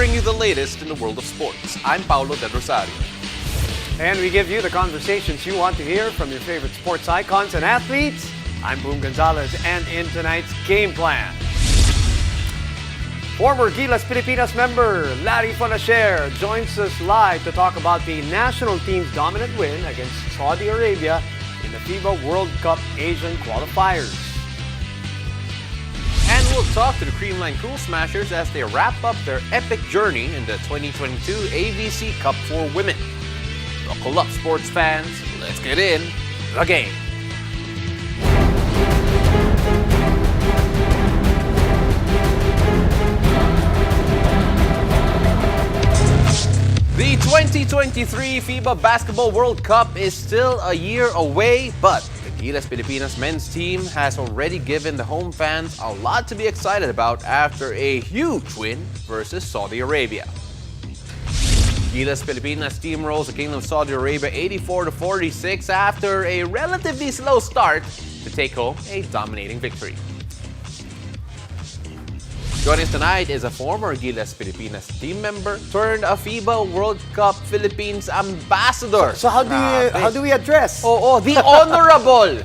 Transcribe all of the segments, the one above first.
bring you the latest in the world of sports. I'm Paulo Del Rosario. And we give you the conversations you want to hear from your favorite sports icons and athletes. I'm Boom Gonzalez, and in tonight's game plan, former Gilas Pilipinas member Larry Fonacher joins us live to talk about the national team's dominant win against Saudi Arabia in the FIBA World Cup Asian qualifiers. And we'll talk to the Creamline Cool Smashers as they wrap up their epic journey in the 2022 ABC Cup for Women. Buckle up, sports fans. Let's get in the game. The 2023 FIBA Basketball World Cup is still a year away, but the Gilas Pilipinas men's team has already given the home fans a lot to be excited about after a huge win versus Saudi Arabia. Gilas Pilipinas steamrolls the Kingdom of Saudi Arabia 84-46 after a relatively slow start to take home a dominating victory. Joining us tonight is a former Gilas Pilipinas team member turned a FIBA World Cup Philippines ambassador. So how do we address? The honorable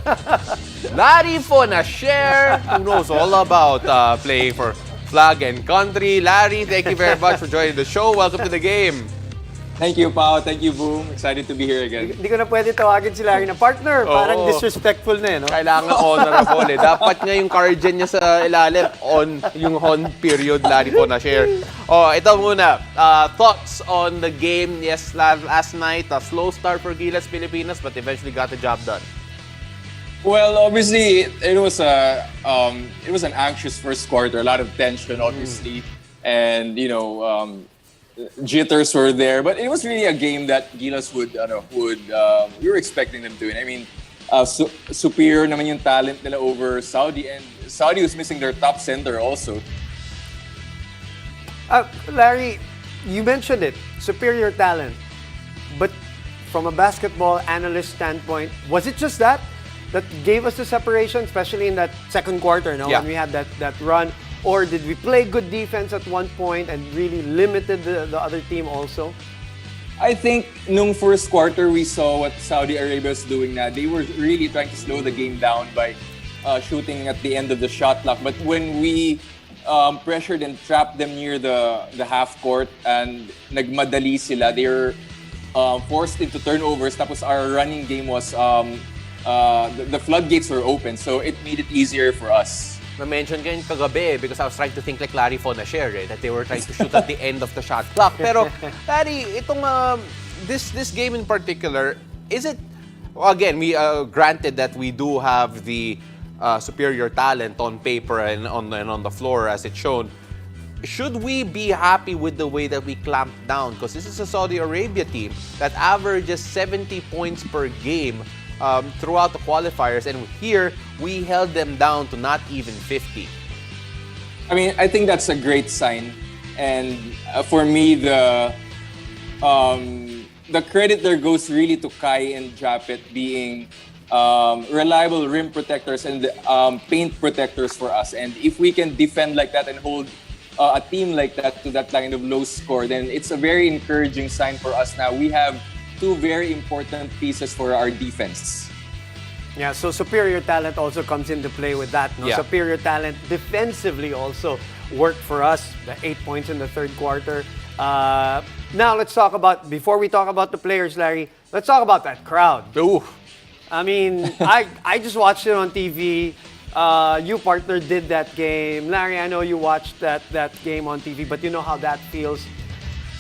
Larry Fonacher, who knows all about playing for flag and country. Larry, thank you very much for joining the show. Welcome to the game. Thank you, Pao. Thank you, Boom. Excited to be here again. Hindi ko na pwede tawagin si Larry na partner. Parang disrespectful na no? Kailangan honorable Dapat nga yung card dyan niya sa ilalim yung on period, Larry Fonacher. Ito muna. Thoughts on the game last night. A slow start for Gilas Pilipinas but eventually got the job done. Well, obviously, it was an anxious first quarter. A lot of tension, obviously. And, jitters were there, but it was really a game that Gilas would we were expecting them to win. I mean, superior naman yung talent nila over Saudi, and Saudi was missing their top center also. Larry, you mentioned it, superior talent, but from a basketball analyst standpoint, was it just that gave us the separation, especially in that second quarter, when we had that run? Or did we play good defense at one point and really limited the other team also? I think nung first quarter we saw what Saudi Arabia was doing na. They were really trying to slow the game down by shooting at the end of the shot clock. But when we pressured and trapped them near the half court and nagmadali sila, they were forced into turnovers. Tapos our running game was, the floodgates were open. So it made it easier for us. Na-mention ko yun kagabi because I was trying to think like Larry Fonacher, that they were trying to shoot at the end of the shot clock. Pero, Larry, this game in particular, is it, again, we granted that we do have the superior talent on paper and on the floor as it's shown. Should we be happy with the way that we clamped down? Because this is a Saudi Arabia team that averages 70 points per game throughout the qualifiers, and here we held them down to not even 50. I mean, I think that's a great sign, and for me, the credit there goes really to Kai and Japet being reliable rim protectors and paint protectors for us. And if we can defend like that and hold a team like that to that kind of low score, then it's a very encouraging sign for us. Now we have two very important pieces for our defense. Yeah, so superior talent also comes into play with that. No? Yeah. Superior talent defensively also worked for us. The 8 points in the third quarter. Now let's talk about, before we talk about the players, Larry, let's talk about that crowd. Ooh. I mean, I just watched it on TV. You, partner, did that game. Larry, I know you watched that game on TV, but you know how that feels.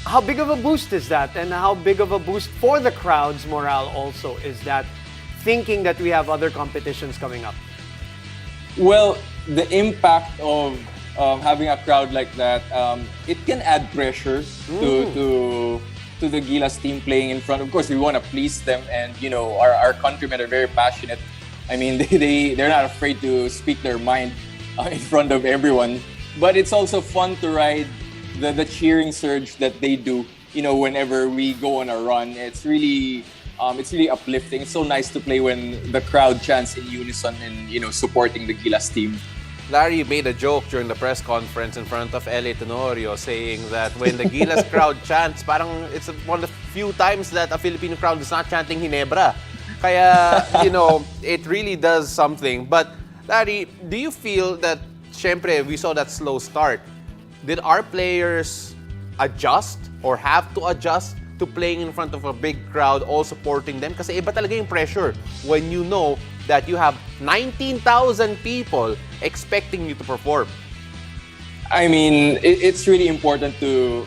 How big of a boost is that? And how big of a boost for the crowd's morale also is that, thinking that we have other competitions coming up? Well, the impact of having a crowd like that, it can add pressure to the Gilas team playing in front. Of course, we want to please them, and our countrymen are very passionate. I mean, they're not afraid to speak their mind in front of everyone. But it's also fun to ride the cheering surge that they do, whenever we go on a run. It's really uplifting. It's so nice to play when the crowd chants in unison and, supporting the Gilas team. Larry made a joke during the press conference in front of L.A. Tenorio saying that when the Gilas crowd chants, parang it's one of the few times that a Filipino crowd is not chanting Ginebra. Kaya, it really does something. But, Larry, do you feel that, syempre, we saw that slow start. Did our players adjust or have to adjust to playing in front of a big crowd, all supporting them? Kasi iba talaga yung pressure when you know that you have 19,000 people expecting you to perform. I mean, it's really important to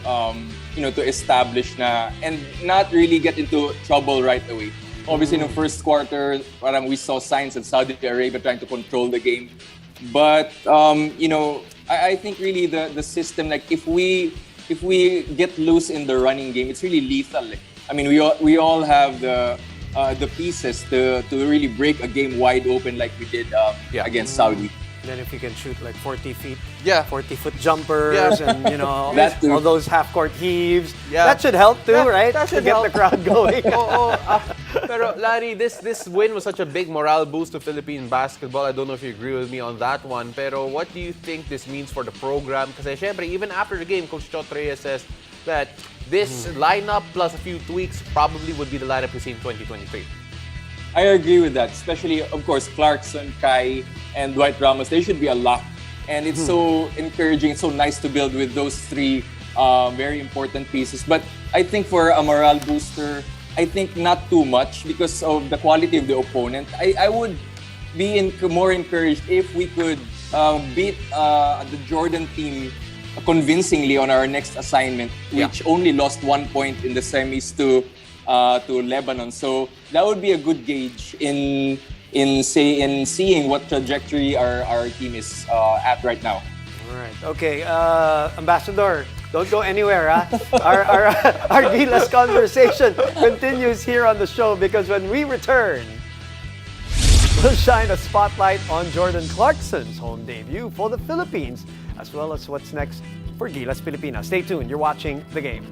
to establish na and not really get into trouble right away. Obviously, in the first quarter, parang we saw signs of Saudi Arabia trying to control the game. But I think really the system, like if we get loose in the running game, it's really lethal. I mean, we all have the pieces to really break a game wide open like we did against Saudi. Then if you can shoot like 40 feet, Yeah. 40-foot jumpers, and That too. all those half-court heaves, Yeah. that should help too, That- right? that should to get help. the crowd going. Pero Larry, this win was such a big morale boost to Philippine basketball. I don't know if you agree with me on that one. Pero what do you think this means for the program? Kasi syempre, even after the game, Coach Chot Reyes says that this lineup plus a few tweaks probably would be the lineup we see in 2023. I agree with that, especially, of course, Clarkson, Kai, and Dwight Ramos. They should be a lock. And it's so encouraging, it's so nice to build with those three very important pieces. But I think for a morale booster, I think not too much because of the quality of the opponent. I would be more encouraged if we could beat the Jordan team convincingly on our next assignment, which only lost 1 point in the semis to Lebanon. So that would be a good gauge in seeing what trajectory our team is at right now. All right. Okay, Ambassador, don't go anywhere, huh? Our Gilas conversation continues here on the show because when we return, we'll shine a spotlight on Jordan Clarkson's home debut for the Philippines, as well as what's next for Gilas Pilipinas. Stay tuned. You're watching The Game.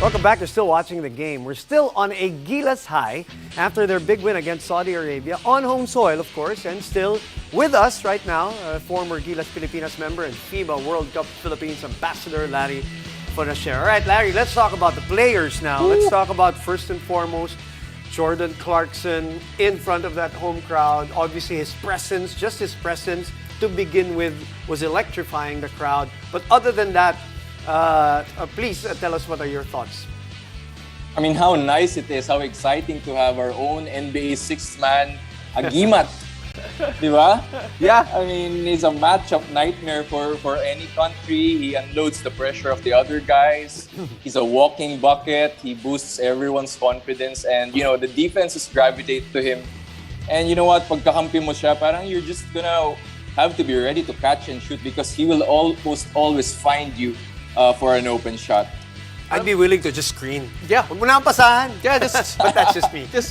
Welcome back. You're still watching the game. We're still on a Gilas high after their big win against Saudi Arabia on home soil, of course, and still with us right now, former Gilas Pilipinas member and FIBA World Cup Philippines ambassador, Larry Fonacier. All right, Larry, let's talk about the players now. Let's talk about, first and foremost, Jordan Clarkson in front of that home crowd. Obviously, his presence, just his presence to begin with, was electrifying the crowd. But other than that, please tell us, what are your thoughts? I mean, how nice it is, how exciting to have our own NBA sixth man, Agimat. Di ba? Yeah. I mean, he's a matchup nightmare for any country. He unloads the pressure of the other guys. He's a walking bucket. He boosts everyone's confidence. And, the defenses gravitate to him. And you know what? Pagkakampi mo siya, parang you're just gonna have to be ready to catch and shoot because he will almost always find you for an open shot. I'd be willing to just screen. Yeah. Huwag mo na pasahan. Yeah, just But that's just me. just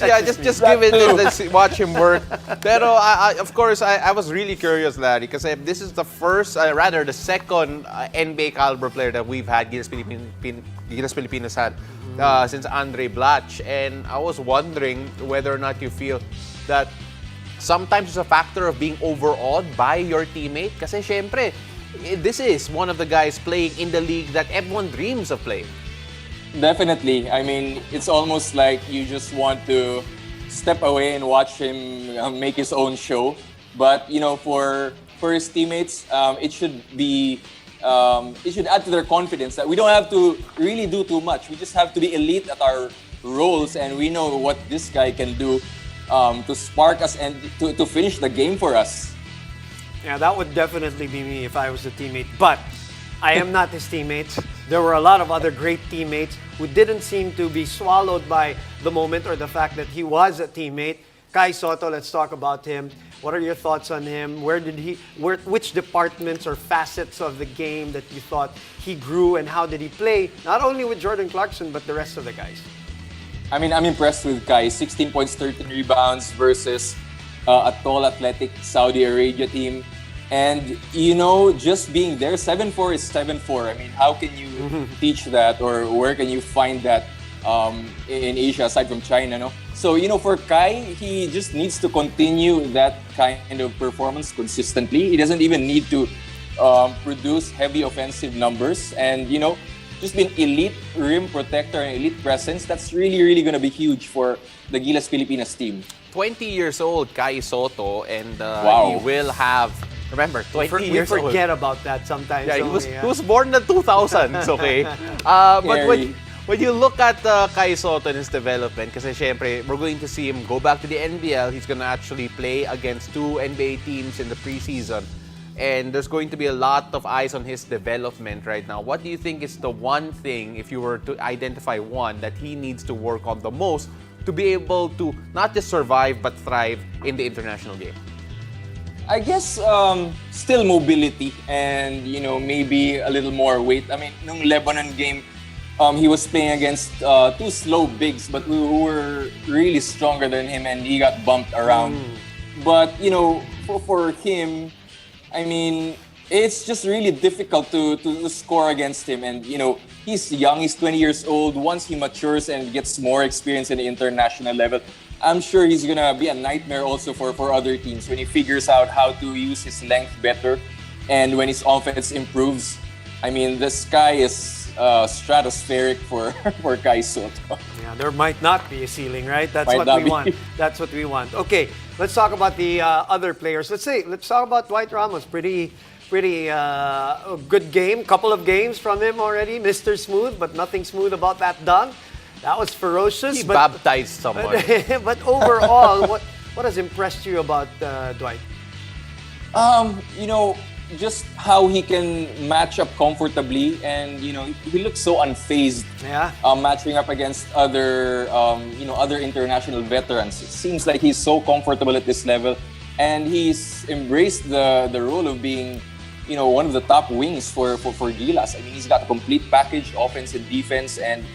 give it. Let's watch him work. Pero of course, I was really curious, Larry, because this is the first, rather the second NBA caliber player that we've had, Gilas Pilipinas had since Andre Blatch, and I was wondering whether or not you feel that sometimes it's a factor of being overawed by your teammate. Kasi syempre, this is one of the guys playing in the league that everyone dreams of playing. Definitely. I mean, it's almost like you just want to step away and watch him make his own show. But for his teammates, it should add to their confidence that we don't have to really do too much. We just have to be elite at our roles, and we know what this guy can do to spark us and to finish the game for us. Yeah, that would definitely be me if I was a teammate. But I am not his teammate. There were a lot of other great teammates who didn't seem to be swallowed by the moment or the fact that he was a teammate. Kai Soto, let's talk about him. What are your thoughts on him? Which departments or facets of the game that you thought he grew, and how did he play, not only with Jordan Clarkson, but the rest of the guys? I mean, I'm impressed with Kai. 16 points, 13 rebounds versus a tall, athletic Saudi Arabia team. And, just being there, 7'4" is 7'4". I mean, how can you teach that, or where can you find that in Asia aside from China, no? So, for Kai, he just needs to continue that kind of performance consistently. He doesn't even need to produce heavy offensive numbers. And, just being elite rim protector and elite presence, that's really, really going to be huge for the Gilas Pilipinas team. 20 years old, Kai Soto, and Wow. he will have, remember, 20 years we old. forget about that sometimes. Yeah, don't we? he was born in the 2000s, okay? But Scary. when you look at Kai Soto and his development, kasi syempre, we're going to see him go back to the NBL. He's going to actually play against 2 NBA teams in the preseason. And there's going to be a lot of eyes on his development right now. What do you think is the one thing, if you were to identify one, that he needs to work on the most to be able to not just survive but thrive in the international game? I guess still mobility and, maybe a little more weight. I mean, nung Lebanon game, he was playing against 2 slow bigs, but we were really stronger than him and he got bumped around. But, for him, I mean, it's just really difficult to score against him. And, he's young, he's 20 years old. Once he matures and gets more experience in the international level, I'm sure he's going to be a nightmare also for other teams when he figures out how to use his length better and when his offense improves. I mean, the sky is stratospheric for Kai Soto. Yeah, there might not be a ceiling, right? That's Might what not we be. want. That's what we want. Okay, let's talk about the other players. Let's talk about Dwight Ramos. Pretty good game. Couple of games from him already. Mr. Smooth, but nothing smooth about that dunk. That was ferocious. He baptized someone. But overall, what has impressed you about Dwight? Just how he can match up comfortably, and he looks so unfazed. Yeah. Matching up against other international veterans. It seems like he's so comfortable at this level, and he's embraced the role of being, one of the top wings for Gilas. I mean, he's got a complete package, offense and defense, and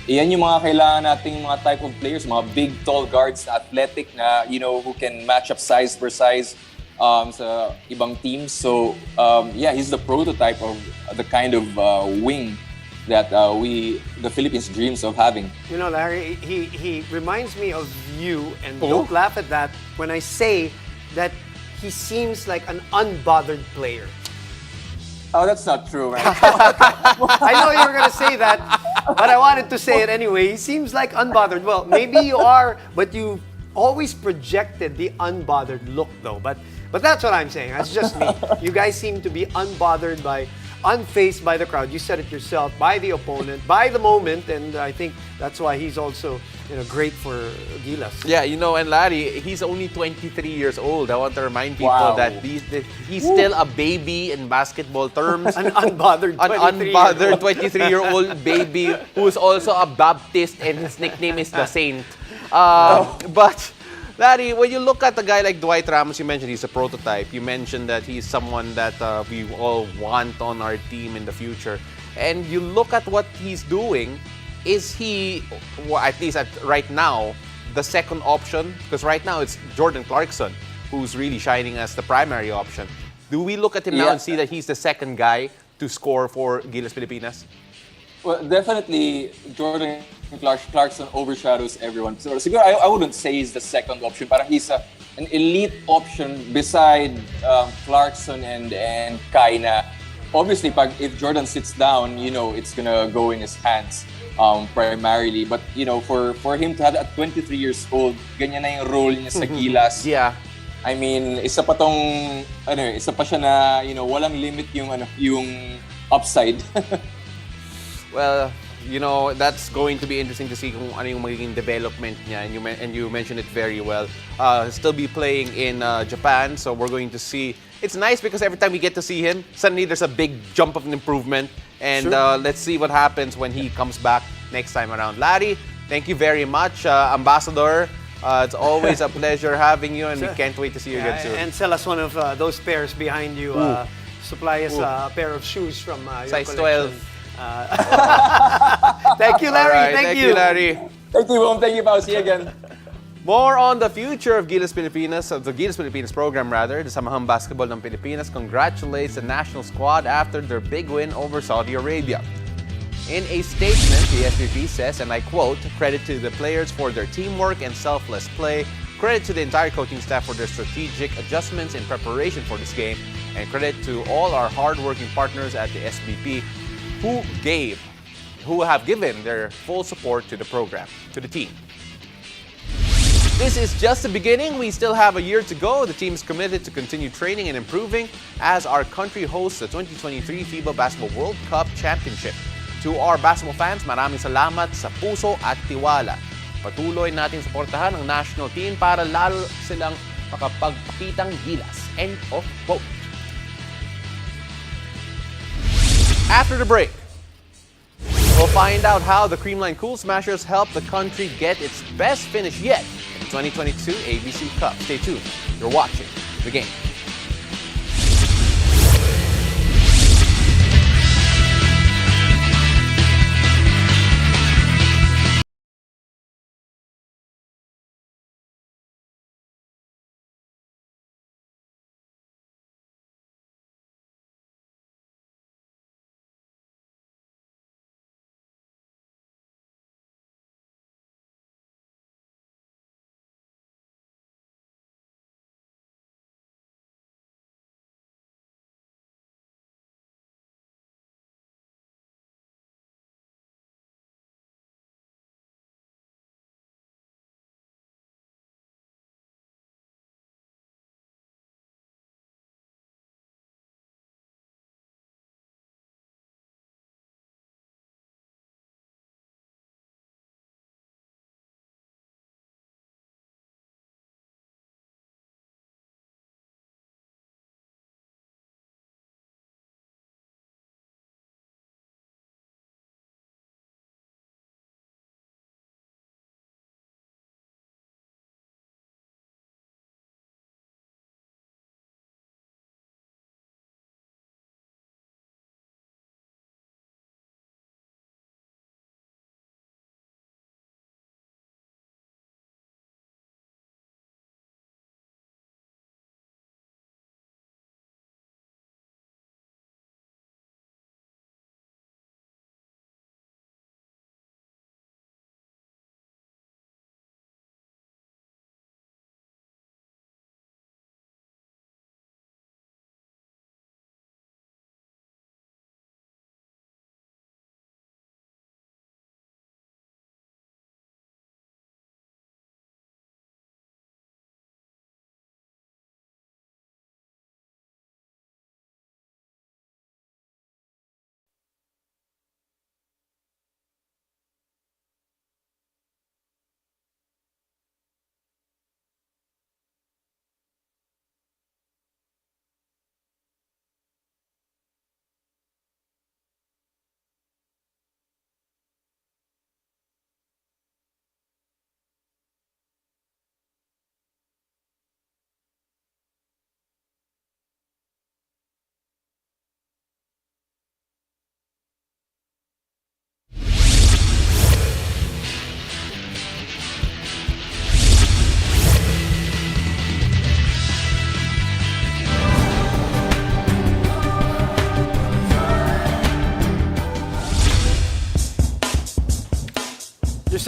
yan yung mga kailangan nating mga type of players, mga big, tall guards, athletic na, who can match up size per size sa ibang teams. So, he's the prototype of the kind of wing that the Philippines dreams of having. You know, Larry, he reminds me of you, and Oh? don't laugh at that when I say that he seems like an unbothered player. Oh, that's not true, man. I know you were going to say that, but I wanted to say it anyway. He seems like unbothered. Well, maybe you are, but you always projected the unbothered look, though. But that's what I'm saying. That's just me. You guys seem to be unbothered unfazed by the crowd. You said it yourself, by the opponent, by the moment, and I think that's why he's also great for Gilas. Yeah, and Larry, he's only 23 years old. I want to remind people Wow. that he's still a baby in basketball terms. An unbothered 23-year-old. 23-year-old baby who is also a Baptist and his nickname is the Saint. But Larry, when you look at a guy like Dwight Ramos, you mentioned he's a prototype. You mentioned that he's someone that we all want on our team in the future. And you look at what he's doing, is he, at least right now, the second option? Because right now it's Jordan Clarkson who's really shining as the primary option. Do we look at him now Yeah. and see that he's the second guy to score for Gilas Pilipinas? Well, definitely Jordan Clarkson overshadows everyone. So siguro I wouldn't say he's the second option, but he's an elite option beside Clarkson and Kaina. Obviously, if Jordan sits down, it's gonna go in his hands primarily. But for him to have at 23 years old, ganyan na yung role niya sa Gilas. Yeah. I mean, isa pa siya na, walang limit yung upside. Well, that's going to be interesting to see kung ano yung magiging development niya. And you mentioned it very well. Still be playing in Japan, so we're going to see. It's nice because every time we get to see him, suddenly there's a big jump of an improvement. And let's see what happens when he comes back next time around. Larry, thank you very much. Ambassador, it's always a pleasure having you, and we can't wait to see you again soon. And sell us one of those pairs behind you. Supply us a pair of shoes from your Size collection. 12. Thank you, Larry. Alright, thank you, Larry. Thank you, Boom. Thank you, Pao. See you again. More on the future of Gilas Pilipinas, of the Gilas Pilipinas program rather. The Samahang Basketball ng Pilipinas congratulates the national squad after their big win over Saudi Arabia. In a statement, the SBP says, and I quote, "Credit to the players for their teamwork and selfless play. Credit to the entire coaching staff for their strategic adjustments in preparation for this game. And credit to all our hardworking partners at the SBP who have given their full support to the program, to the team." This is just the beginning. We still have a year to go. The team is committed to continue training and improving as our country hosts the 2023 FIBA Basketball World Cup Championship. To our basketball fans, maraming salamat sa puso at tiwala. Patuloy natin suportahan ang national team para lalo silang makapagpakitang gilas. End of quote. After the break, we'll find out how the Creamline Cool Smashers helped the country get its best finish yet in the 2022 ABC Cup. Stay tuned. You're watching The Game.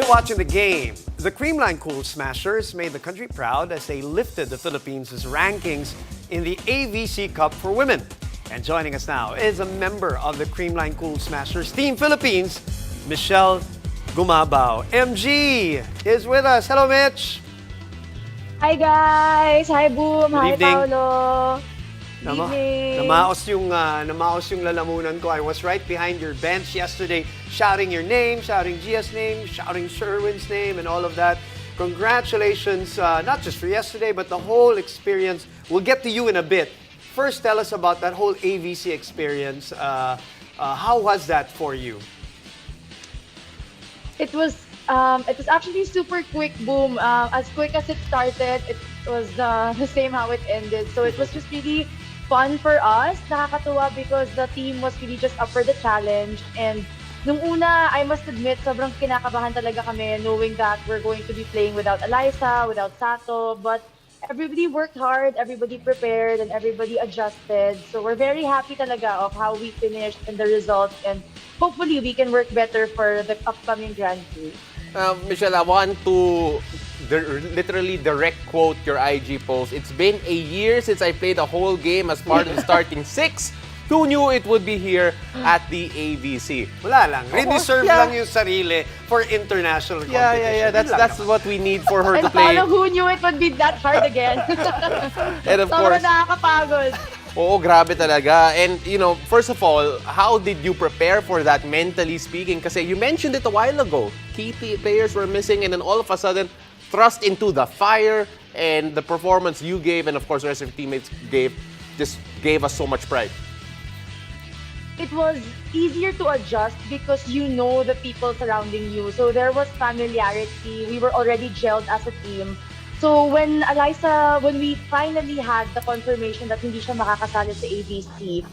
watching the game. The Creamline Cool Smashers made the country proud as they lifted the Philippines' rankings in the AVC Cup for women. And joining us now is a member of the Creamline Cool Smashers Team Philippines, Michelle Gumabao. MG is with us. Hello, Mitch. Hi guys! Hi Boom! Good Hi evening. Paolo! Good evening! Namaos yung lalamunan ko. I was right behind your bench yesterday, shouting your name, shouting Gia's name, shouting Sherwin's name, and all of that. Congratulations, not just for yesterday, but the whole experience. We'll get to you in a bit. First, tell us about that whole AVC experience. How was that for you? It was actually super quick, Boom. As quick as it started, it was the same how it ended. So it was just really fun for us. Nakakatuwa because the team was really just up for the challenge. And nung una, I must admit, sobrang kinakabahan talaga kami knowing that we're going to be playing without Eliza, without Sotto. But everybody worked hard, everybody prepared, and everybody adjusted. So we're very happy talaga of how we finished and the results. And hopefully, we can work better for the upcoming Grand Prix. Michelle, I want to literally direct quote your IG post. It's been a year since I played a whole game as part of the starting six. Who knew it would be here at the AVC? Wala lang. Redeserve yeah. lang yung sarili for international competition. Yeah. That's what we need for her And to play. Paolo, who knew it would be that hard again? And of Sobrang course, nakakapagod. oo, grabe talaga. And, first of all, how did you prepare for that mentally speaking? Kasi you mentioned it a while ago. Key players were missing and then all of a sudden, thrust into the fire and the performance you gave and, of course, the rest of your teammates just gave us so much pride. It was easier to adjust because you know the people surrounding you. So there was familiarity. We were already gelled as a team. So when we finally had the confirmation that hindi siya makakasali sa ABC,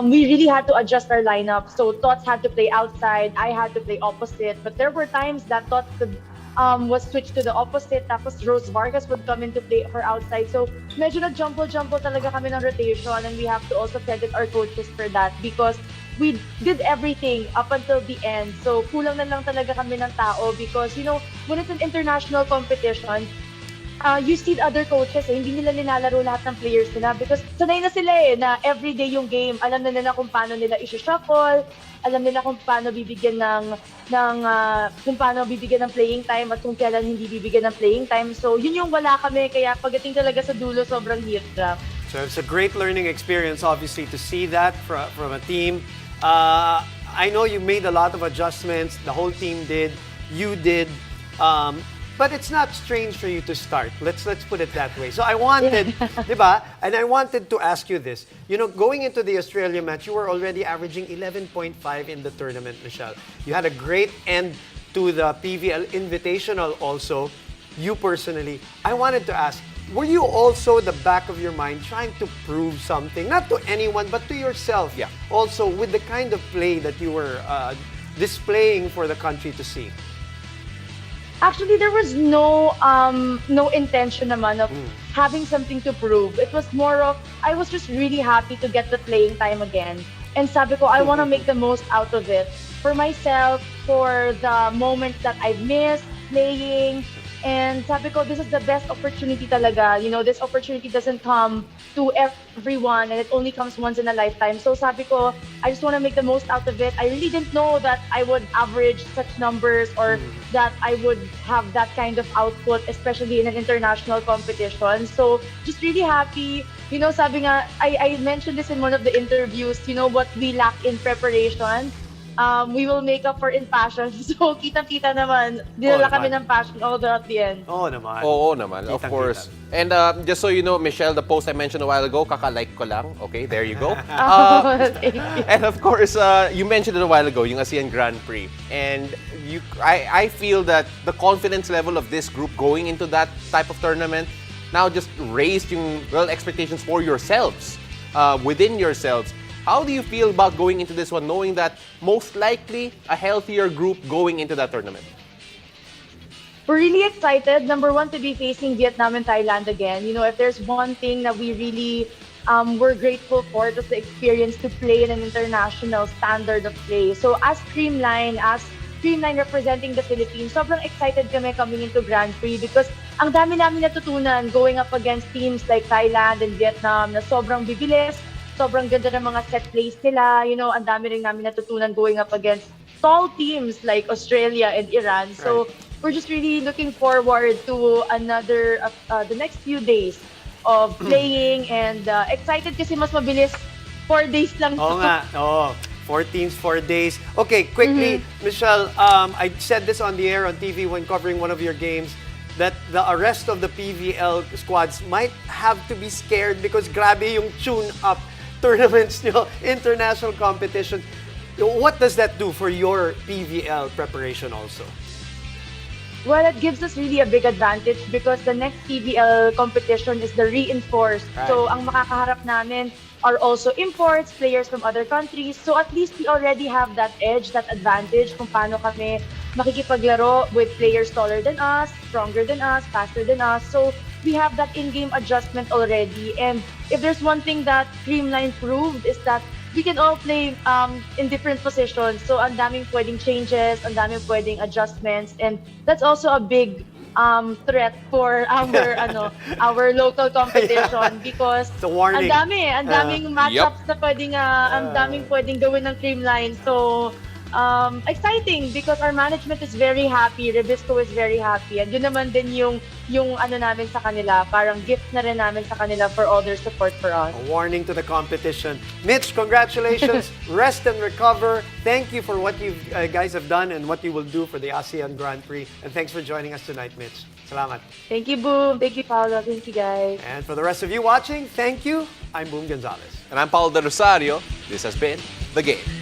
we really had to adjust our lineup. So Tots had to play outside, I had to play opposite. But there were times that Tots was switched to the opposite. Tapos Rose Vargas would come in to play her outside. So medyo nag-jumble talaga kami ng rotation, and we have to also credit our coaches for that because we did everything up until the end. So kulang na lang talaga kami ng tao because, when it's an international competition, you see other coaches, hindi nila nilalaro lahat ng players nila because sanay na sila na everyday yung game. Alam na nila kung paano nila i-shuffle, alam nila kung paano bibigyan ng playing time at kung kailan hindi bibigyan ng playing time. So yun yung wala kami, kaya pagdating talaga sa dulo, sobrang hirap. So it's a great learning experience, obviously, to see that from a team. I know you made a lot of adjustments. The whole team did. You did. But it's not strange for you to start. Let's put it that way. So I wanted, diba? And I wanted to ask you this. Going into the Australia match, you were already averaging 11.5 in the tournament, Michelle. You had a great end to the PVL Invitational also. You personally, I wanted to ask, were you also the back of your mind trying to prove something, not to anyone, but to yourself? Yeah. Also, with the kind of play that you were displaying for the country to see? Actually, there was no intention naman of having something to prove. It was more of, I was just really happy to get the playing time again. And sabi ko, I want to make the most out of it. For myself, for the moments that I've missed playing. And sabi ko, this is the best opportunity talaga. This opportunity doesn't come to everyone and it only comes once in a lifetime. So sabi ko, I just want to make the most out of it. I really didn't know that I would average such numbers or that I would have that kind of output, especially in an international competition. So just really happy. Sabi nga, I mentioned this in one of the interviews, what we lack in preparation. We will make up for in passion. So, kitang-kita naman. Dinala kami ng passion all at the end. Oo naman, of course. And just so you know, Michelle, the post I mentioned a while ago, kaka-like ko lang. Okay, there you go. Thank you. And of course, you mentioned it a while ago, yung ASEAN Grand Prix. And I feel that the confidence level of this group going into that type of tournament now just raised yung expectations for yourselves, within yourselves. How do you feel about going into this one, knowing that most likely a healthier group going into that tournament? We're really excited, number one, to be facing Vietnam and Thailand again. If there's one thing that we really we're grateful for, it was the experience to play in an international standard of play. So as Creamline, as Cream9 representing the Philippines, sobrang excited kami coming into Grand Prix because ang dami namin natutunan going up against teams like Thailand and Vietnam na sobrang bibilis, sobrang ganda ng mga set plays nila. You know, ang dami rin namin natutunan going up against tall teams like Australia and Iran. So, we're just really looking forward to the next few days of playing and excited kasi mas mabilis 4 days lang. Oo nga, oo. 4 teams, 4 days. Okay, quickly, Michelle, I said this on the air on TV when covering one of your games, that the rest of the PVL squads might have to be scared because grabe yung tune-up tournaments nyo, international competition. What does that do for your PVL preparation also? Well, it gives us really a big advantage because the next PVL competition is the reinforced. Right. So, ang makakaharap namin are also imports, players from other countries. So, at least we already have that edge, that advantage kung paano kami makikipaglaro with players taller than us, stronger than us, faster than us. So, we have that in-game adjustment already. And if there's one thing that Cream9 proved is that we can all play in different positions. So, ang daming pwedeng changes, ang daming pwedeng adjustments, and that's also a big threat for our local competition because It's a warning. ang daming matchups na pwedeng ang daming pwedeng gawin ng Cream9. So, exciting because our management is very happy, Rebisco is very happy, and yun naman din yung ano namin sa kanila, parang gift na rin namin sa kanila for all their support for us. A warning to the competition. Mitch, congratulations. Rest and recover. Thank you for what you guys have done and what you will do for the ASEAN Grand Prix. And thanks for joining us tonight, Mitch. Salamat. Thank you, Boom. Thank you, Paolo. Thank you, guys. And for the rest of you watching, thank you. I'm Boom Gonzalez. And I'm Paul De Rosario. This has been The Game.